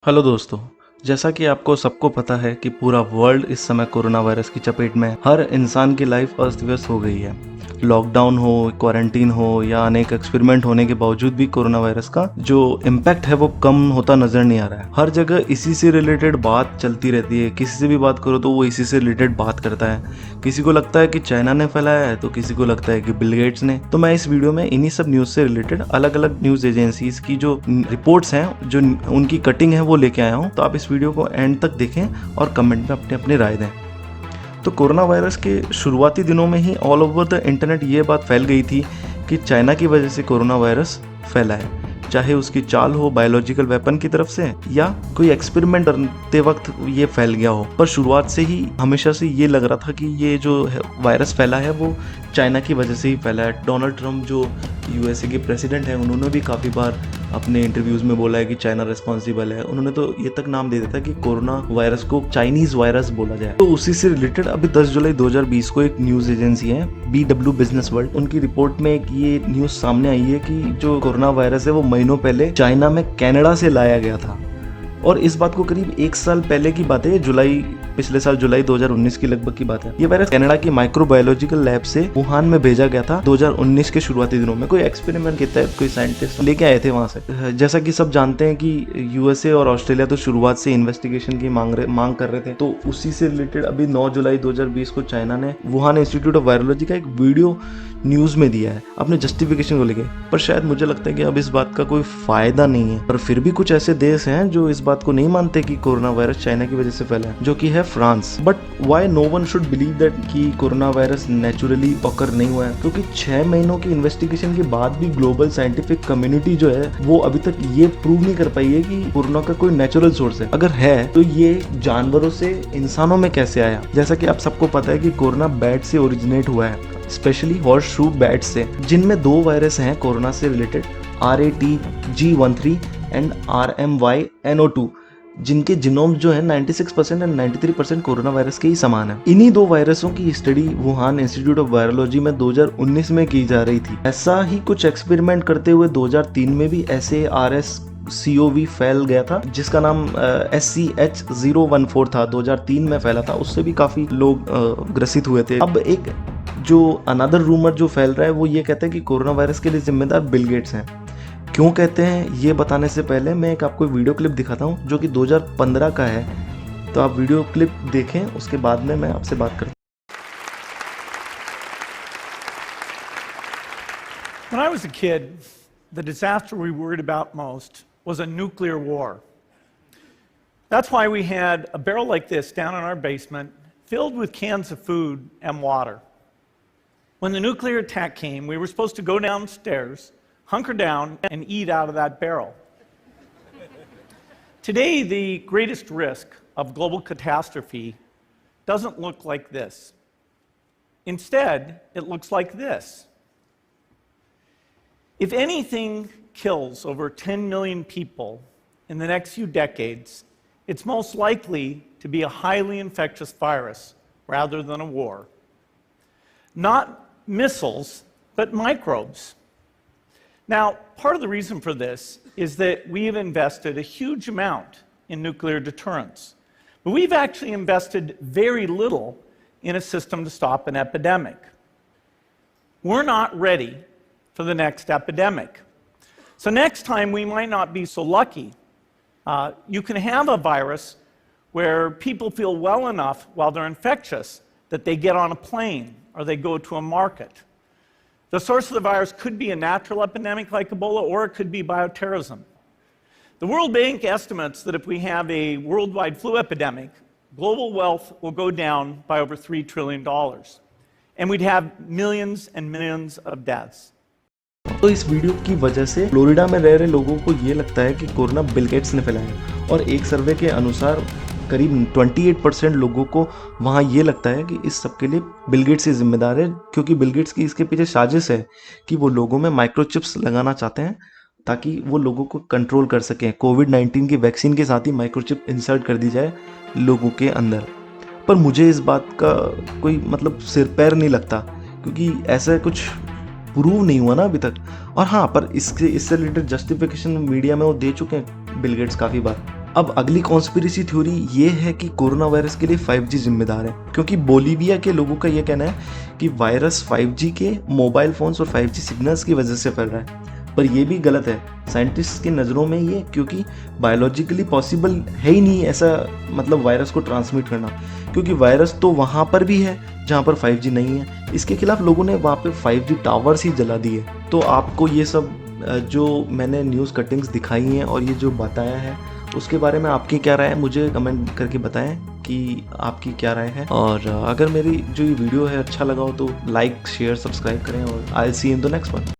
Hello दोस्तों। जैसा कि आपको सबको पता है कि पूरा वर्ल्ड इस समय कोरोना वायरस की चपेट में है। हर इंसान की लाइफ अस्त व्यस्त हो गई है। लॉकडाउन हो, क्वारंटीन हो या अनेक एक्सपेरिमेंट होने के बावजूद भी कोरोना वायरस का जो इम्पैक्ट है वो कम होता नजर नहीं आ रहा है। हर जगह इसी से रिलेटेड बात चलती रहती है। किसी से भी बात करो तो वो इसी से रिलेटेड बात करता है। किसी को लगता है कि चाइना ने फैलाया है तो किसी को लगता है कि बिल गेट्स ने। तो मैं इस वीडियो में इन्हीं सब न्यूज से रिलेटेड अलग अलग न्यूज एजेंसीज की जो रिपोर्ट्स हैं, जो उनकी कटिंग है, वो लेके आया हूँ। तो आप इस वीडियो को एंड तक देखें और कमेंट में अपने अपनी राय दें। तो कोरोना वायरस के शुरुआती दिनों में ही ऑल ओवर द इंटरनेट ये बात फैल गई थी कि चाइना की वजह से कोरोना वायरस फैला है। चाहे उसकी चाल हो बायोलॉजिकल वेपन की तरफ से या कोई एक्सपेरिमेंट करते वक्त ये फैल गया हो, पर शुरुआत से ही हमेशा से ये लग रहा था कि ये जो वायरस फैला है वो चाइना की वजह से ही फैला है। डोनाल्ड ट्रंप जो यूएसए के प्रेसिडेंट हैं, उन्होंने भी काफ़ी बार अपने इंटरव्यूज़ में बोला है कि चाइना रिस्पॉन्सिबल है। उन्होंने तो ये तक नाम दे दिया था कि कोरोना वायरस को चाइनीज़ वायरस बोला जाए। तो उसी से रिलेटेड अभी 10 जुलाई 2020 को एक न्यूज़ एजेंसी है BW बिजनेस वर्ल्ड, उनकी रिपोर्ट में एक ये न्यूज़ सामने आई है कि जो कोरोना वायरस है वो महीनों पहले चाइना में कनाडा से लाया गया था। और इस बात को करीब एक साल पहले की बात है, पिछले साल जुलाई 2019 की लगभग की बात है। ये वायरस कनाडा की माइक्रोबायोलॉजिकल लैब से वुहान में भेजा गया था 2019 के शुरुआती दिनों में। कोई एक्सपेरिमेंट के तहत कोई साइंटिस्ट लेके आए थे वहां से। जैसा कि सब जानते हैं कि यूएसए और ऑस्ट्रेलिया तो शुरुआत से इन्वेस्टिगेशन की मांग कर रहे थे। तो उसी से रिलेटेड अभी 9 जुलाई 2020 को चाइना ने वुहान इंस्टीट्यूट ऑफ वायरोलॉजी का एक वीडियो न्यूज में दिया है अपने जस्टिफिकेशन को लेके। पर शायद मुझे लगता है कि अब इस बात का कोई फायदा नहीं है। पर फिर भी कुछ ऐसे देश हैं जो इस बात को नहीं मानते कि कोरोना वायरस चाइना की वजह से फैला है, जो कि है France. But why no one should believe that कि कोरोना वायरस नेचुरली ऑकर नहीं हुआ है, क्योंकि 6 महीनों की इन्वेस्टिगेशन के बाद भी ग्लोबल साइंटिफिक कम्युनिटी जो है वो अभी तक ये प्रूव नहीं कर पाई है कि कोरोना का कोई नेचुरल सोर्स है। अगर है तो ये जानवरों से इंसानों में कैसे आया। जैसा कि आप सबको पता है कि कोरोना बैट से ओरिजिनेट हुआ है, स्पेशली हॉर्स शू बैट से, जिनमें 2 वायरस हैं कोरोना से रिलेटेड, RATG13 एंड RMYNO2, जिनके जीनोम जो है 96% एंड 93% कोरोना वायरस के ही समान है। इन्हीं 2 वायरसों की study Wuhan institute of virology में 2019 में की जा रही थी। ऐसा ही कुछ एक्सपेरिमेंट करते हुए 2003 में भी ऐसे RSCOV फैल गया था, जिसका नाम SCH014 था। 2003 में फैला था, उससे भी काफी लोग ग्रसित हुए थे। अब एक जो अनदर रूमर जो फैल रहा है वो ये कहते हैं कि कोरोना वायरस के लिए जिम्मेदार बिल गेट्स हैं। क्यों कहते हैं ये बताने से पहले मैं एक आपको वीडियो क्लिप दिखाता हूँ जो कि 2015 का है। तो आप वीडियो क्लिप देखें, उसके बाद में मैं आपसे बात करता हूँ। When I was a kid, the disaster we worried about most was a nuclear war. That's why we had a barrel like this down in our basement filled with cans of food and water. When the nuclear attack came, we were supposed to go downstairs, hunker down, and eat out of that barrel. Today, the greatest risk of global catastrophe doesn't look like this. Instead, it looks like this. If anything kills over 10 million people in the next few decades, it's most likely to be a highly infectious virus rather than a war. Not missiles, but microbes. Now, part of the reason for this is that we have invested a huge amount in nuclear deterrence, but we've actually invested very little in a system to stop an epidemic. We're not ready for the next epidemic. So next time we might not be so lucky. You can have a virus where people feel well enough while they're infectious that they get on a plane or they go to a market. The source of the virus could be a natural epidemic like Ebola, or it could be bioterrorism. The World Bank estimates that if we have a worldwide flu epidemic, global wealth will go down by over $3 trillion, and we'd have millions and millions of deaths. तो इस video की वजह से Florida में रह रहे लोगों को ये लगता है कि कोरोना बिल गेट्स ने फैलाया, और एक सर्वे के अनुसार करीब 28% लोगों को वहाँ ये लगता है कि इस सब के लिए बिल गेट्स ही जिम्मेदार है, क्योंकि बिल गेट्स की इसके पीछे साजिश है कि वो लोगों में माइक्रोचिप्स लगाना चाहते हैं ताकि वो लोगों को कंट्रोल कर सकें। कोविड-19 की वैक्सीन के साथ ही माइक्रोचिप इंसर्ट कर दी जाए लोगों के अंदर। पर मुझे इस बात का कोई मतलब सिर पैर नहीं लगता, क्योंकि ऐसा कुछ प्रूव नहीं हुआ ना अभी तक। और हाँ, पर इससे रिलेटेड जस्टिफिकेशन मीडिया में वो दे चुके हैं बिल गेट्स काफ़ी बार। अब अगली कॉन्स्पिरेसी थ्योरी ये है कि कोरोना वायरस के लिए 5G जिम्मेदार है, क्योंकि बोलीविया के लोगों का ये कहना है कि वायरस 5G के मोबाइल फोन्स और 5G सिग्नल्स की वजह से फैल रहा है। पर ये भी गलत है साइंटिस्ट की नज़रों में ये, क्योंकि बायोलॉजिकली पॉसिबल है ही नहीं ऐसा, मतलब वायरस को ट्रांसमिट करना, क्योंकि वायरस तो वहाँ पर भी है जहाँ पर 5G नहीं है। इसके खिलाफ लोगों ने वहाँ पे 5G टावर्स ही जला दिए। तो आपको ये सब जो मैंने न्यूज़ कटिंग्स दिखाई हैं और ये जो बताया है उसके बारे में आपकी क्या राय है, मुझे कमेंट करके बताएं कि आपकी क्या राय है। और अगर मेरी जो ये वीडियो है अच्छा लगा हो तो लाइक शेयर सब्सक्राइब करें, और I will see in the next one.